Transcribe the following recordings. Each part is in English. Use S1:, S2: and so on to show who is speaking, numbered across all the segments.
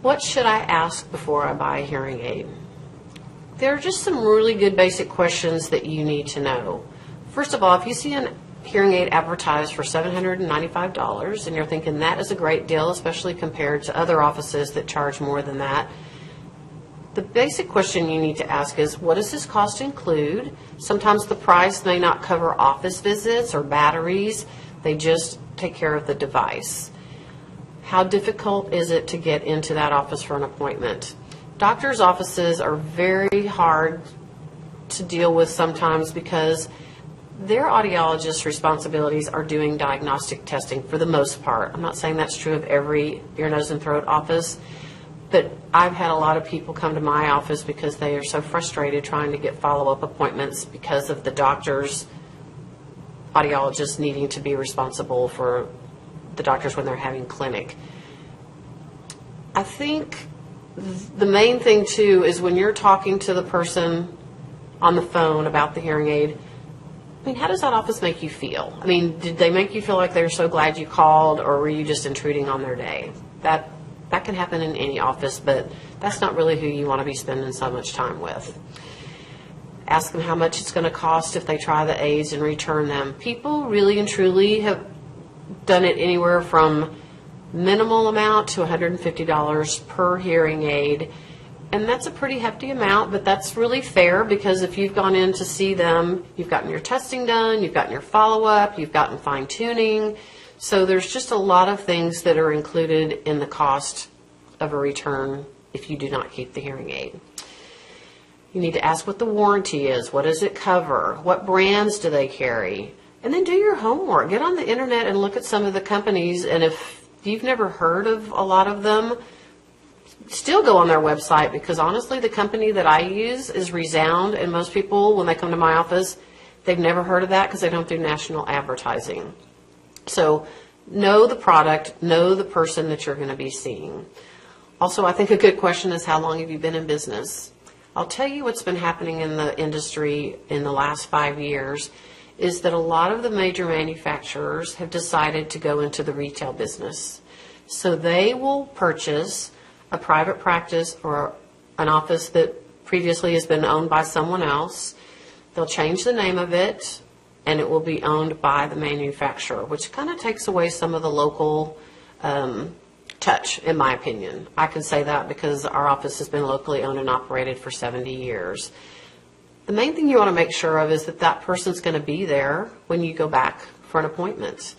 S1: What should I ask before I buy a hearing aid? There are just some really good basic questions that you need to know. First of all, if you see a hearing aid advertised for $795 and you're thinking that is a great deal, especially compared to other offices that charge more than that, the basic question you need to ask is, what does this cost include? Sometimes the price may not cover office visits or batteries. They just take care of the device. How difficult is it to get into that office for an appointment? Doctors' offices are very hard to deal with sometimes because their audiologist responsibilities are doing diagnostic testing for the most part. I'm not saying that's true of every ear, nose, and throat office, but I've had a lot of people come to my office because they are so frustrated trying to get follow-up appointments because of the doctor's audiologist needing to be responsible for the doctors when they're having clinic. I think the main thing too is when you're talking to the person on the phone about the hearing aid, I mean, how does that office make you feel? I mean, did they make you feel like they were so glad you called, or were you just intruding on their day? That can happen in any office, but that's not really who you want to be spending so much time with. Ask them how much it's going to cost if they try the aids and return them. People really and truly have done it anywhere from minimal amount to $150 per hearing aid. And that's a pretty hefty amount, but that's really fair because if you've gone in to see them, you've gotten your testing done, you've gotten your follow-up, you've gotten fine-tuning. So there's just a lot of things that are included in the cost of a return if you do not keep the hearing aid. You need to ask what the warranty is. What does it cover? What brands do they carry? And then do your homework. Get on the internet and look at some of the companies, and if you've never heard of a lot of them, still go on their website, because honestly the company that I use is Resound, and most people when they come to my office, they've never heard of that because they don't do national advertising. So know the product, know the person that you're going to be seeing. Also, I think a good question is, how long have you been in business? I'll tell you what's been happening in the industry in the last 5 years is that a lot of the major manufacturers have decided to go into the retail business. So they will purchase a private practice or an office that previously has been owned by someone else. They'll change the name of it, and it will be owned by the manufacturer, which kind of takes away some of the local touch, in my opinion. I can say that because our office has been locally owned and operated for 70 years. The main thing you want to make sure of is that that person's going to be there when you go back for an appointment.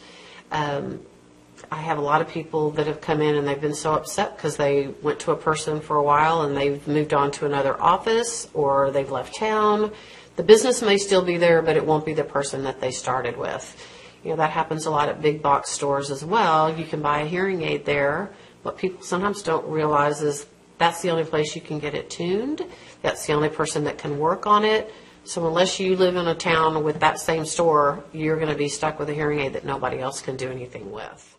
S1: I have a lot of people that have come in and they've been so upset because they went to a person for a while and they've moved on to another office or they've left town. The business may still be there, but it won't be the person that they started with. You know, that happens a lot at big box stores as well. You can buy a hearing aid there. What people sometimes don't realize is that's the only place you can get it tuned. That's the only person that can work on it. So unless you live in a town with that same store, you're going to be stuck with a hearing aid that nobody else can do anything with.